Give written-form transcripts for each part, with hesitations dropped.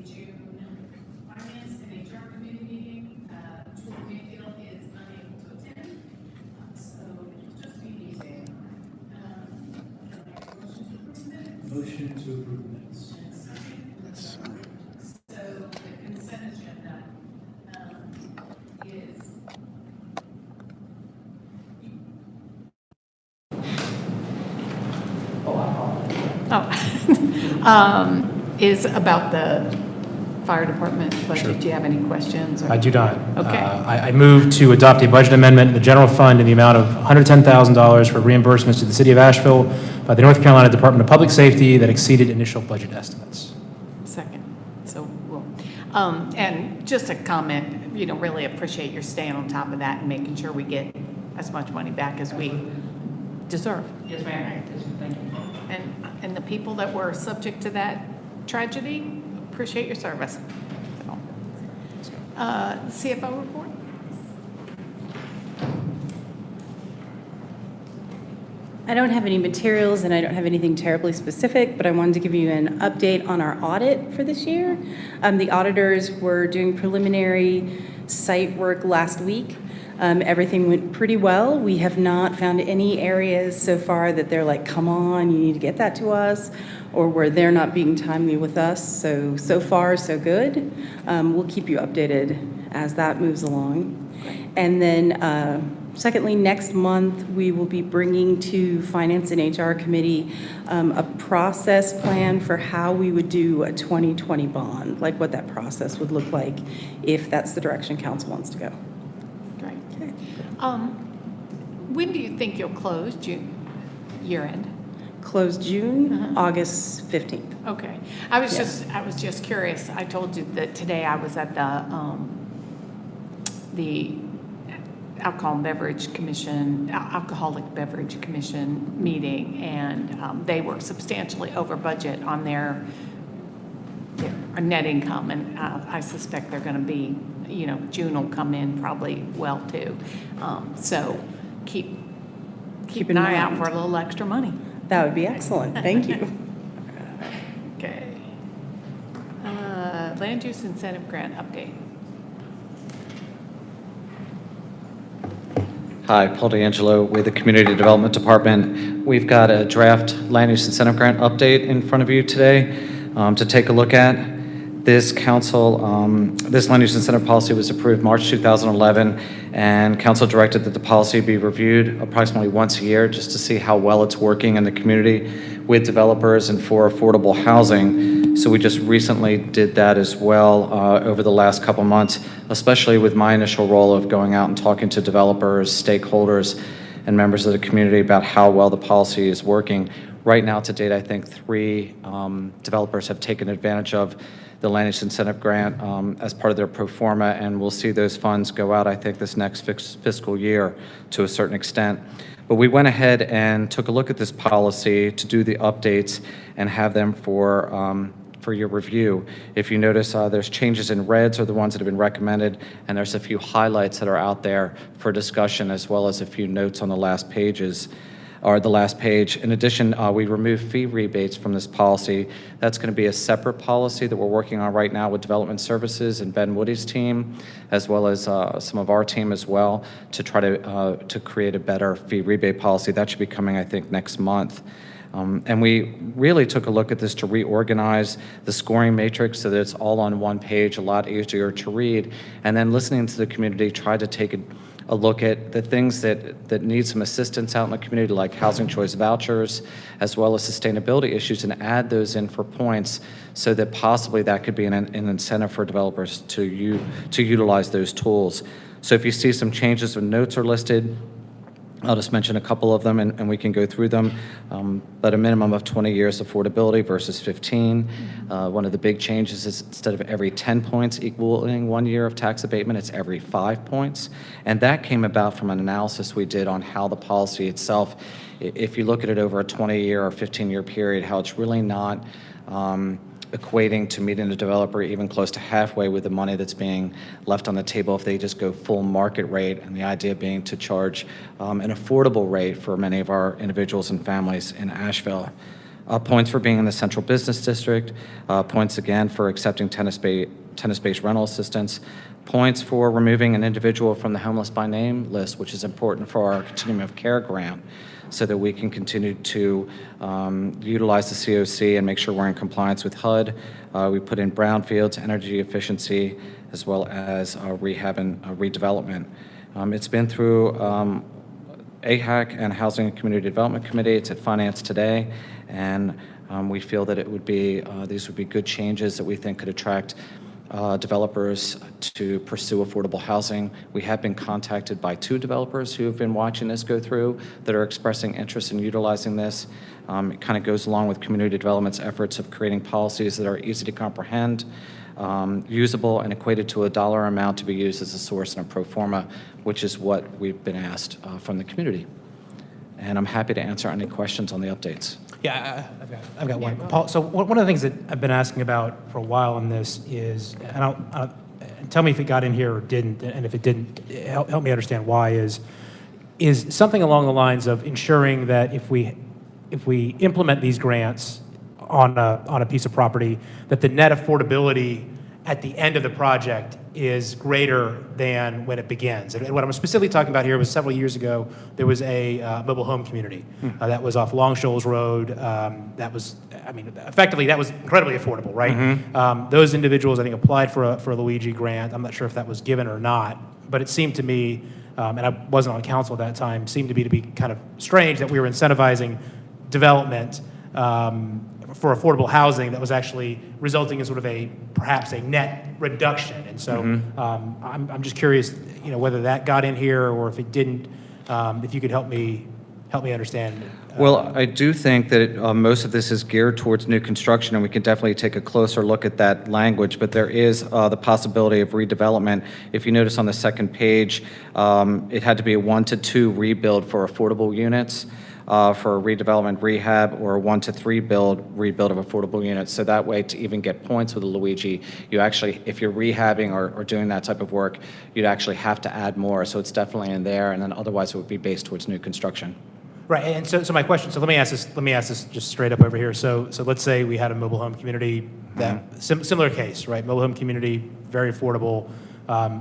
June Finance and HR Committee meeting. Troy Mayfield is unable to attend, so it'll just be these days. Motion to approve minutes. So the consent agenda is is about the fire department budget. Sure. Do you have any questions? Or? I do not. Okay. I move to adopt a budget amendment in the general fund in the amount of $110,000 for reimbursements to the city of Asheville by the North Carolina Department of Public Safety that exceeded initial budget estimates. Second. So we'll, and just a comment, really appreciate your staying on top of that and making sure we get as much money back as we deserve. Yes, ma'am. Thank you. And the people that were subject to that tragedy, appreciate your service. CFO report? I don't have any materials and I don't have anything terribly specific, but I wanted to give you an update on our audit for this year. The auditors were doing preliminary site work last week. Everything went pretty well. We have not found any areas so far that they're like, come on, you need to get that to us, or where they're not being timely with us. So far, so good. We'll keep you updated as that moves along. And then secondly, next month, we will be bringing to Finance and HR Committee a process plan for how we would do a 2020 bond, like what that process would look like if that's the direction council wants to go. Great. When do you think you'll close? June, year end? Close June, August 15th. Okay. I was just curious. I told you that today I was at the Alcoholic Beverage Commission meeting, and they were substantially over budget on their net income, and I suspect they're going to be, June will come in probably well too. So keep an eye out for a little extra money. That would be excellent. Thank you. Okay. Land use incentive grant update. Hi, Paul D'Angelo with the Community Development Department. We've got a draft land use incentive grant update in front of you today to take a look at. This this land use incentive policy was approved March 2011, and council directed that the policy be reviewed approximately once a year just to see how well it's working in the community with developers and for affordable housing. So we just recently did that as well over the last couple months, especially with my initial role of going out and talking to developers, stakeholders, and members of the community about how well the policy is working. Right now, to date, I think 3 developers have taken advantage of the land use incentive grant as part of their pro forma, and we'll see those funds go out, I think, this next fiscal year to a certain extent. But we went ahead and took a look at this policy to do the updates and have them for your review. If you notice, there's changes in reds are the ones that have been recommended, and there's a few highlights that are out there for discussion, as well as a few notes on the last pages. Or the last page. In addition, we removed fee rebates from this policy. That's going to be a separate policy that we're working on right now with Development Services and Ben Woody's team, as well as some of our team as well, to try to create a better fee rebate policy. That should be coming, I think, next month. And we really took a look at this to reorganize the scoring matrix so that it's all on one page, a lot easier to read. And then listening to the community, tried to take a look at the things that need some assistance out in the community, like housing choice vouchers, as well as sustainability issues, and add those in for points so that possibly that could be an incentive for developers to utilize those tools. So if you see some changes when notes are listed, I'll just mention a couple of them and we can go through them. But a minimum of 20 years affordability versus 15. One of the big changes is instead of every 10 points equaling 1 year of tax abatement, it's every 5 points. And that came about from an analysis we did on how the policy itself, if you look at it over a 20-year or 15-year period, how it's really not equating to meeting the developer even close to halfway with the money that's being left on the table if they just go full market rate, and the idea being to charge an affordable rate for many of our individuals and families in Asheville. Points for being in the central business district, points again for accepting tennis-based rental assistance, points for removing an individual from the homeless by name list, which is important for our continuum of care grant, so that we can continue to utilize the COC and make sure we're in compliance with HUD. We put in brownfields, energy efficiency, as well as rehab and redevelopment. It's been through AHAC and Housing and Community Development Committee. It's at Finance today, and we feel that it would be these would be good changes that we think could attract developers to pursue affordable housing. We have been contacted by 2 developers who have been watching this go through that are expressing interest in utilizing this. It kind of goes along with community development's efforts of creating policies that are easy to comprehend, usable, and equated to a dollar amount to be used as a source in a pro forma, which is what we've been asked from the community. And I'm happy to answer any questions on the updates. Yeah, I've got one. Paul, so one of the things that I've been asking about for a while on this is, and tell me if it got in here or didn't, and if it didn't, help me understand why, is something along the lines of ensuring that if we implement these grants on a piece of property, that the net affordability at the end of the project is greater than when it begins. And what I'm specifically talking about here was several years ago, there was a mobile home community that was off Long Shoals Road. That was, I mean, effectively, that was incredibly affordable, right? Those individuals, I think, applied for a Luigi grant. I'm not sure if that was given or not, but it seemed to me, and I wasn't on council at that time, seemed to me to be kind of strange that we were incentivizing development for affordable housing that was actually resulting in sort of perhaps a net reduction. And so I'm just curious, whether that got in here or if it didn't, if you could help me understand. Well, I do think that most of this is geared towards new construction, and we can definitely take a closer look at that language, but there is the possibility of redevelopment. If you notice on the second page, it had to be a 1 to 2 rebuild for affordable units. For redevelopment rehab, or a 1 to 3 rebuild of affordable units. So that way, to even get points with a Luigi, you actually, if you're rehabbing or doing that type of work, you'd actually have to add more. So it's definitely in there, and then otherwise it would be based towards new construction. Right, and so my question. So let me ask this just straight up over here. So let's say we had a mobile home community that similar case, right? Mobile home community, very affordable.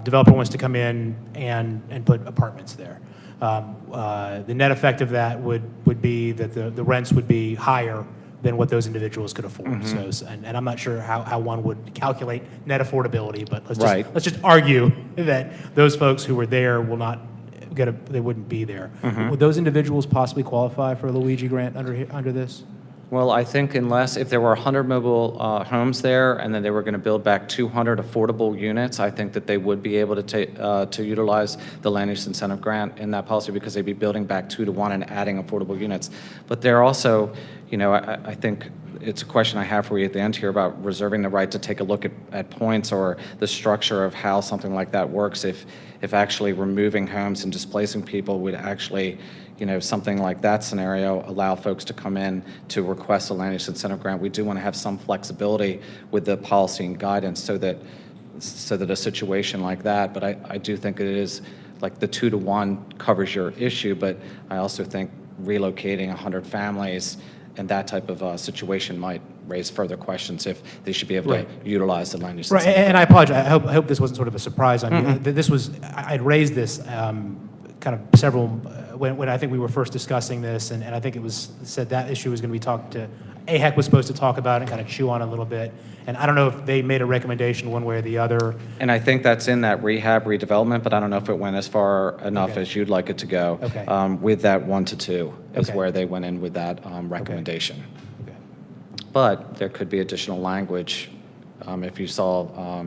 Developer wants to come in and put apartments there. The net effect of that would be that the rents would be higher than what those individuals could afford. So, and I'm not sure how one would calculate net affordability, but let's just argue that those folks who were there will not they wouldn't be there. Would those individuals possibly qualify for a Luigi grant under this? Well, I think if there were 100 mobile homes there, and then they were going to build back 200 affordable units, I think that they would be able to utilize the land use incentive grant in that policy, because they'd be building back 2 to 1 and adding affordable units. But they're also, I think it's a question I have for you at the end here about reserving the right to take a look at points or the structure of how something like that works. If actually removing homes and displacing people would actually, something like that scenario, allow folks to come in to request a land use incentive grant. We do want to have some flexibility with the policy and guidance so that a situation like that, but I do think it is like the 2 to 1 covers your issue, but I also think relocating 100 families and that type of situation might raise further questions if they should be able to utilize the land use Right, incentive. and I apologize. I hope this wasn't sort of a surprise on you. This was, I'd raised this kind of several, when I think we were first discussing this, and I think it was said that issue was going to be talked to, AHEC was supposed to talk about it and kind of chew on it a little bit. And I don't know if they made a recommendation one way or the other. And I think that's in that rehab redevelopment, but I don't know if it went as far enough as you'd like it to go. Okay. With that 1 to 2 is Okay. where they went in with that recommendation. Okay. But there could be additional language if you saw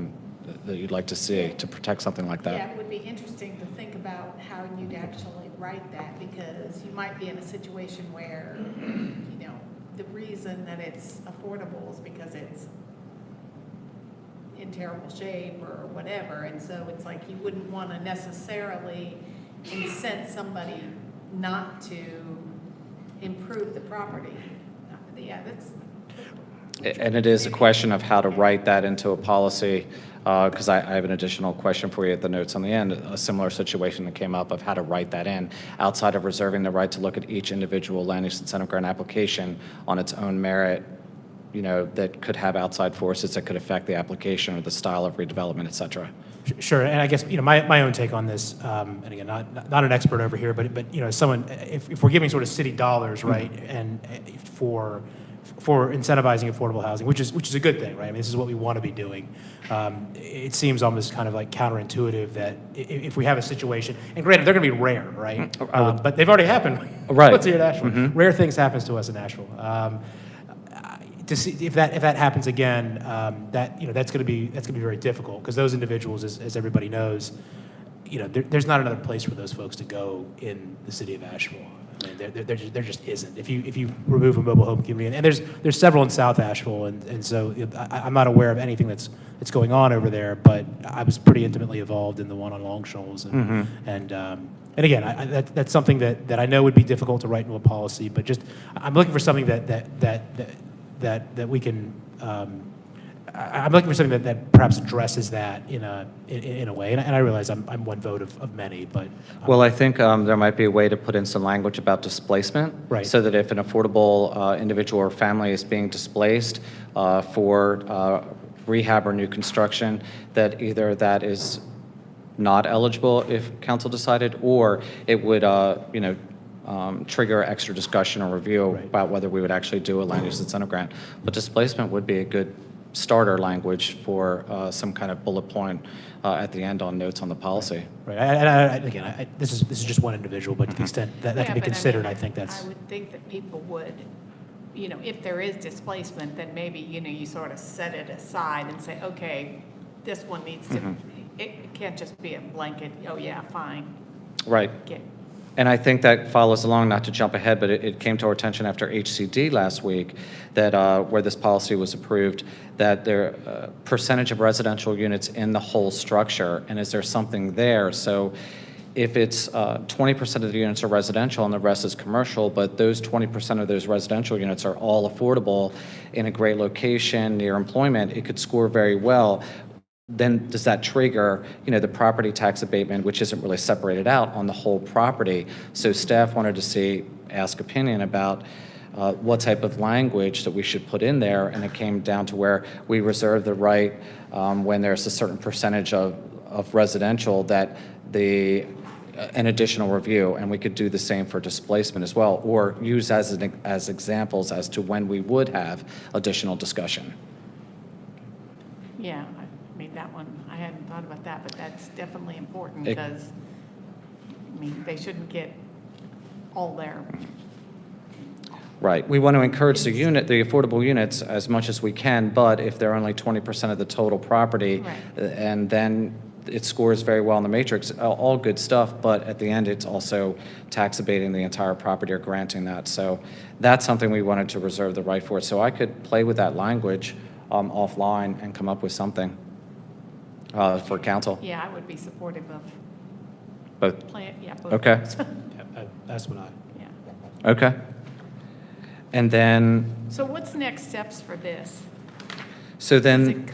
that you'd like to see to protect something like that. Yeah, it would be interesting to think about how you'd actually write that, because you might be in a situation where, the reason that it's affordable is because it's in terrible shape or whatever, and so it's like you wouldn't want to necessarily incent somebody not to improve the property. Yeah, that's. And it is a question of how to write that into a policy because I have an additional question for you at the notes on the end, a similar situation that came up of how to write that in, outside of reserving the right to look at each individual land use incentive grant application on its own merit, that could have outside forces that could affect the application or the style of redevelopment, et cetera. Sure, and I guess, my own take on this, and again, not an expert over here, but as someone, if we're giving sort of city dollars, right, and for incentivizing affordable housing, which is a good thing, right? I mean, this is what we want to be doing. It seems almost kind of like counterintuitive that if we have a situation, and granted, they're going to be rare, right? But they've already happened. Right. Let's hear Nashville. Rare things happens to us in Nashville. To see if that happens again, that's going to be very difficult, because those individuals, as everybody knows, there's not another place for those folks to go in the city of Asheville. I mean, there just isn't. If you remove a mobile home community, and there's several in South Asheville, and so I'm not aware of anything that's going on over there, but I was pretty intimately involved in the one on Long Shoals, and again, that's something that I know would be difficult to write into a policy, but just I'm looking for something that we can. I'm looking for something that perhaps addresses that in a way, and I realize I'm one vote of many, but Well, I think there might be a way to put in some language about displacement. Right. So that if an affordable individual or family is being displaced for rehab or new construction, that either that is not eligible if council decided, or it would, trigger extra discussion or review Right. about whether we would actually do a land use incentive grant. But displacement would be a good starter language for some kind of bullet point at the end on notes on the policy. right. Again, this is just one individual, but to the extent that Yeah, can be but I considered, mean, I think that's I would think that people would, if there is displacement, then maybe, you sort of set it aside and say, okay, this one needs to, it can't just be a blanket, oh yeah, fine, Right. get. And I think that follows along, not to jump ahead, but it came to our attention after HCD last week that where this policy was approved, that there percentage of residential units in the whole structure, and is there something there? So if it's 20% of the units are residential and the rest is commercial, but those 20% of those residential units are all affordable in a great location near employment, it could score very well. Then does that trigger, the property tax abatement, which isn't really separated out on the whole property? So staff wanted to ask opinion about what type of language that we should put in there, and it came down to where we reserve the right when there's a certain percentage of residential that an additional review, and we could do the same for displacement as well, or use as examples as to when we would have additional discussion. Yeah, I mean, that one, I hadn't thought about that, but that's definitely important, It- because, they shouldn't get all their, Right. We want to encourage the affordable units as much as we can, but if they're only 20% of the total property, Right. and then it scores very well in the matrix, all good stuff, but at the end, it's also tax abating the entire property or granting that. So that's something we wanted to reserve the right for. So I could play with that language offline and come up with something for council. yeah, I would be supportive of Both. both. Okay. those. yeah, that's what I. Yeah. Okay. And then, So what's the next steps for this? so then.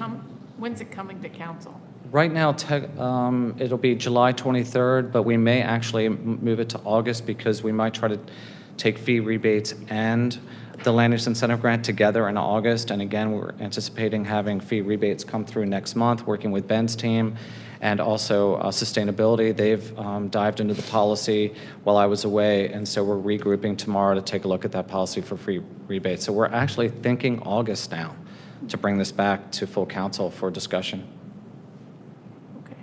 When's it coming to council? Right now, it'll be July 23rd, but we may actually move it to August because we might try to take fee rebates and the land use incentive grant together in August. And again, we're anticipating having fee rebates come through next month, working with Ben's team, and also sustainability. They've dived into the policy while I was away, and so we're regrouping tomorrow to take a look at that policy for free rebates. So we're actually thinking August now to bring this back to full council for discussion. Okay.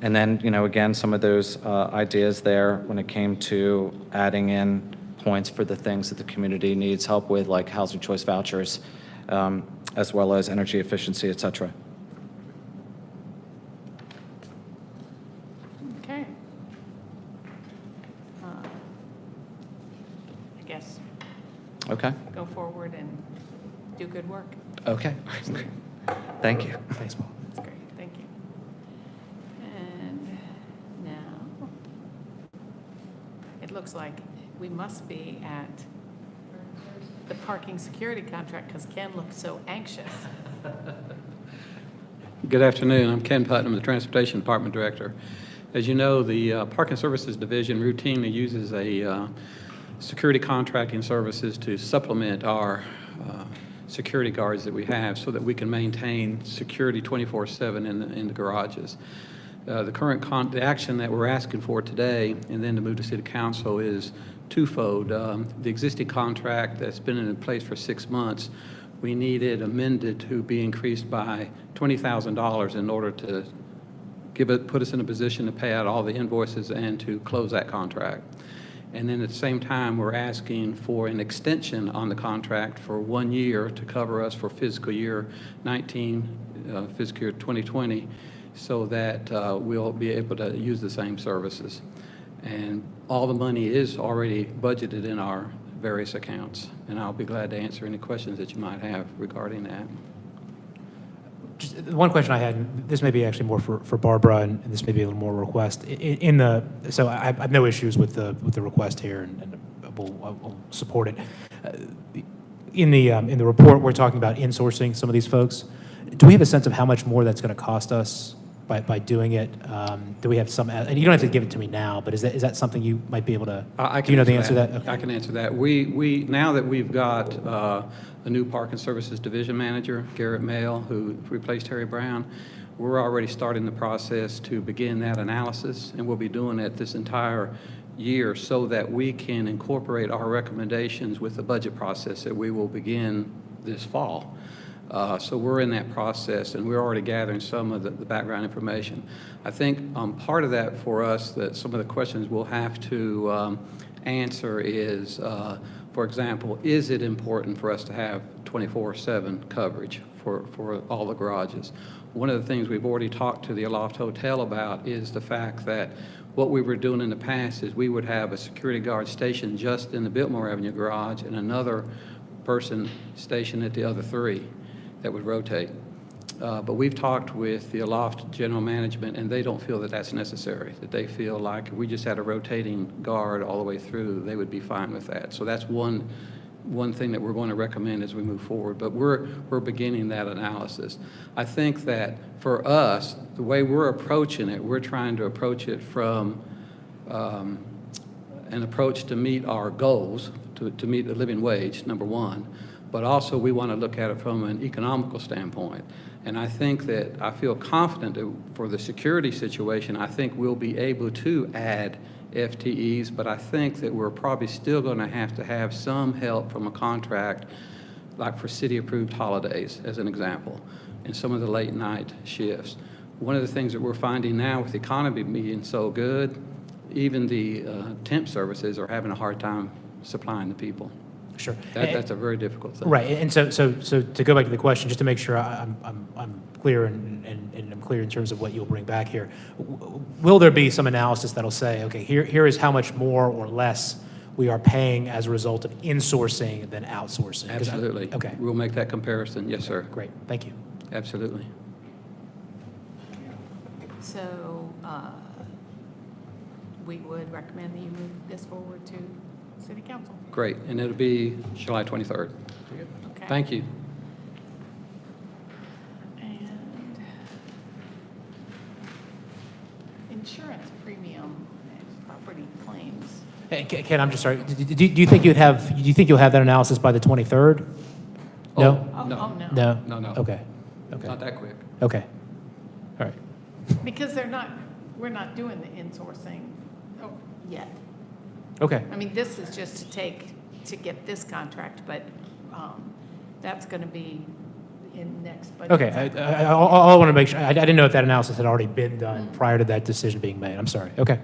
And then, again, some of those ideas there when it came to adding in points for the things that the community needs help with, like housing choice vouchers, as well as energy efficiency, et cetera. Okay. I guess Okay? go forward and do good work. Okay. Thank you. Thanks, Paul. That's great, thank you. And now, it looks like we must be at the parking security contract, because Ken looks so anxious. Good afternoon. I'm Ken Putnam, the Transportation Department Director. As you know, the Parking Services Division routinely uses a security contracting services to supplement our security guards that we have so that we can maintain security 24/7 in the garages. The action that we're asking for today and then to move to City Council is twofold. The existing contract that's been in place for 6 months, we need it amended to be increased by $20,000 in order to put us in a position to pay out all the invoices and to close that contract. And then at the same time, we're asking for an extension on the contract for 1 year to cover us for fiscal year 19, fiscal year 2020, so that we'll be able to use the same services. And all the money is already budgeted in our various accounts, and I'll be glad to answer any questions that you might have regarding that. Just one question I had, and this may be actually more for Barbara, and this may be a little more request. So I have no issues with the request here, and we'll support it. In the report, we're talking about insourcing some of these folks. Do we have a sense of how much more that's going to cost us by doing it? Do we have some, and you don't have to give it to me now, but is that something you might be able to, do you know the answer to that? Okay. I can answer that. We now that we've got a new Parking Services Division Manager, Garrett Mail, who replaced Harry Brown, we're already starting the process to begin that analysis, and we'll be doing it this entire year so that we can incorporate our recommendations with the budget process that we will begin this fall. So we're in that process, and we're already gathering some of the background information. I think part of that for us, that some of the questions we'll have to answer is, for example, is it important for us to have 24/7 coverage for all the garages? One of the things we've already talked to the Aloft Hotel about is the fact that what we were doing in the past is we would have a security guard stationed just in the Biltmore Avenue garage and another person stationed at the other three that would rotate. But we've talked with the Aloft General Management, and they don't feel that that's necessary, that they feel like if we just had a rotating guard all the way through, they would be fine with that. So that's one thing that we're going to recommend as we move forward, but we're beginning that analysis. I think that for us, the way we're approaching it, we're trying to approach it from an approach to meet our goals, to meet the living wage, number one, but also we want to look at it from an economical standpoint. And I think that I feel confident that for the security situation, I think we'll be able to add FTEs, but I think that we're probably still going to have some help from a contract, like for city-approved holidays, as an example, and some of the late-night shifts. One of the things that we're finding now with the economy being so good, even the temp services are having a hard time supplying the people. Sure. That's a very difficult thing. Right, and so to go back to the question, just to make sure I'm clear and I'm clear in terms of what you'll bring back here, will there be some analysis that'll say, okay, here is how much more or less we are paying as a result of insourcing than outsourcing? Absolutely. Okay. We'll make that comparison. Yes, sir. Great, thank you. Absolutely. So we would recommend that you move this forward to City Council. Great. And it'll be July 23rd. Okay. Thank you. And insurance premium and property claims. Hey, Ken, I'm just sorry. Do you think you'll have that analysis by the 23rd? No? Oh, No. oh, no. No? No, no. Okay. Not that quick. Okay. All right. Because we're not doing the insourcing yet. Okay. I mean, this is just to get this contract, but that's going to be in next budget. Okay. I want to make sure, I didn't know if that analysis had already been done prior to that decision being made. I'm sorry. Okay.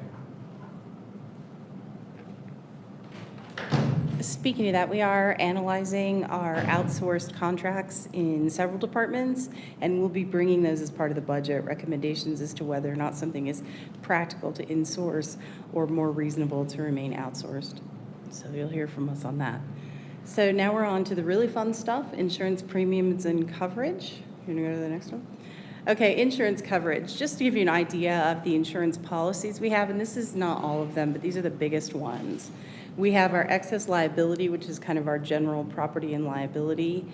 Speaking of that, we are analyzing our outsourced contracts in several departments, and we'll be bringing those as part of the budget recommendations as to whether or not something is practical to insource or more reasonable to remain outsourced. So you'll hear from us on that. So now we're on to the really fun stuff, insurance premiums and coverage. You want to go to the next one? Okay, insurance coverage. Just to give you an idea of the insurance policies we have, and this is not all of them, but these are the biggest ones. We have our excess liability, which is kind of our general property and liability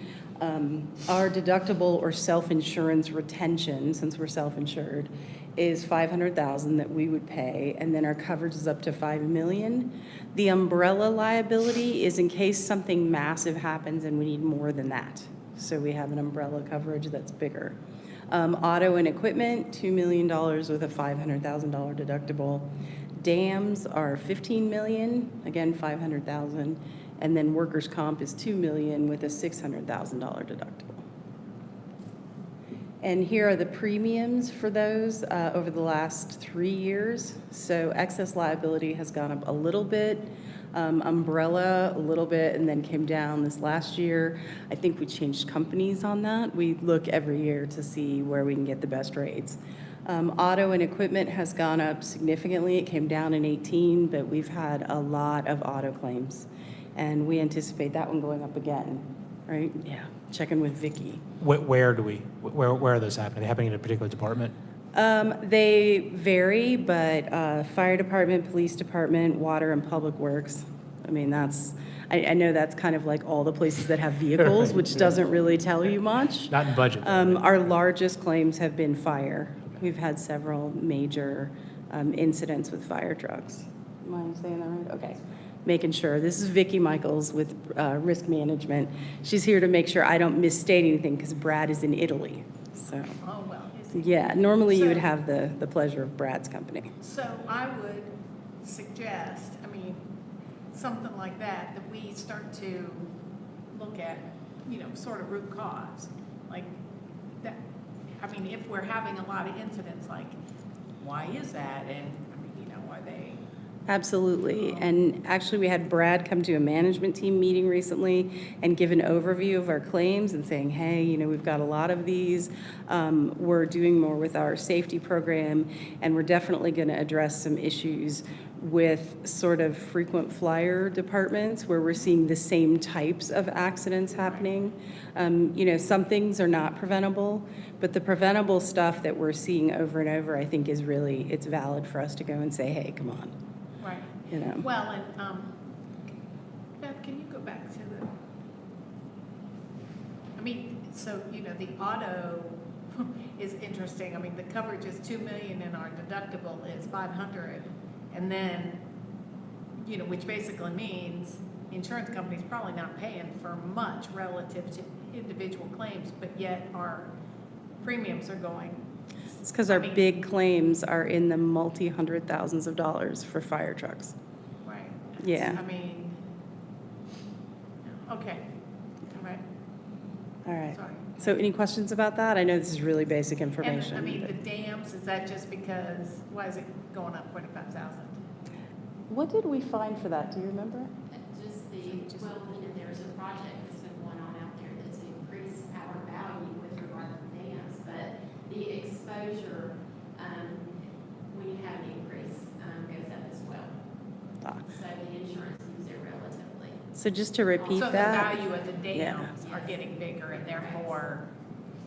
Our deductible or self-insurance retention, since we're self-insured, is $500,000 that we would pay, and then our coverage is up to $5 million. The umbrella liability is in case something massive happens and we need more than that. So we have an umbrella coverage that's bigger. Auto and equipment, $2 million with a $500,000 deductible. Dams are $15 million, again, $500,000. And then workers' comp is $2 million with a $600,000 deductible. And here are the premiums for those over the last 3 years. So excess liability has gone up a little bit, umbrella a little bit, and then came down this last year. I think we changed companies on that. We look every year to see where we can get the best rates. Auto and equipment has gone up significantly. It came down in 18, but we've had a lot of auto claims. And we anticipate that one going up again, right? Yeah, checking with Vicky. Where are those happening? Are they happening in a particular department? They vary, but fire department, police department, water and public works. I mean, I know that's kind of like all the places that have vehicles, which doesn't really tell you much. Not in budget. though. Our largest claims have been fire. We've had several major incidents with fire trucks. Am I saying that right? Okay. Making sure. This is Vicki Michaels with Risk Management. She's here to make sure I don't misstate anything because Brad is in Italy. So, Oh, well. is- yeah, normally you would So- have the pleasure of Brad's company. So I would suggest, I mean, something like that, that we start to look at, sort of root cause. Like that, I mean, if we're having a lot of incidents, like, why is that? And, I mean, are they? Absolutely. And actually, we had Brad come to a management team meeting recently and give an overview of our claims and saying, hey, we've got a lot of these. We're doing more with our safety program, and we're definitely going to address some issues with sort of frequent flyer departments where we're seeing the same types of accidents happening. Some things are not preventable, but the preventable stuff that we're seeing over and over, I think it's valid for us to go and say, hey, come on. Right. Well, and, Beth, can you go back to so, the auto is interesting. I mean, the coverage is $2 million and our deductible is $500. And then, which basically means the insurance company's probably not paying for much relative to individual claims, but yet our premiums are going. It's because our big claims are in the multi-hundred thousands of dollars for fire trucks. Right. Yeah. Okay. All right. All right. Sorry. So any questions about that? I know this is really basic And, information. the but- dams, is that just because, why is it going up 45,000? What did we find for that? Do you remember? Well, there's a project that's been going on out there that's increased our value with regard to the dams, but the exposure, when you have an increase, goes up as well. Ah. So the insurance moves it relatively. So just to repeat So the that. value of the Yeah. dams are getting bigger and therefore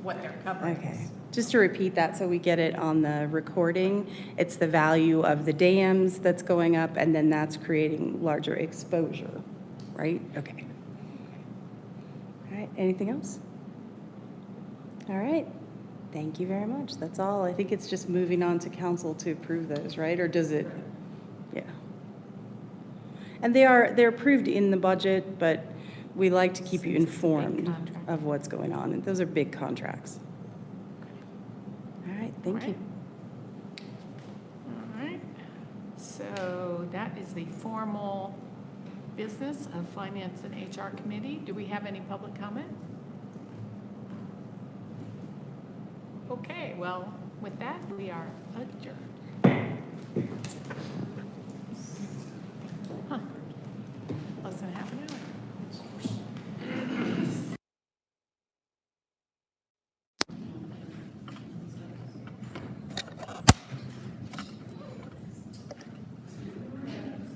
what they're covering Okay. is. Just to repeat that so we get it on the recording, it's the value of the dams that's going up, and then that's creating larger exposure, right? Okay. All right, anything else? All right, thank you very much. That's all. I think it's just moving on to council to approve those, right? Or does it? Yeah. And they're approved in the budget, but we like to keep you Since it's a big informed contract. of what's going on. And those are big contracts. All right, thank you. All right. So that is the formal business of Finance and HR Committee. Do we have any public comment? Okay, well, with that, we are adjourned.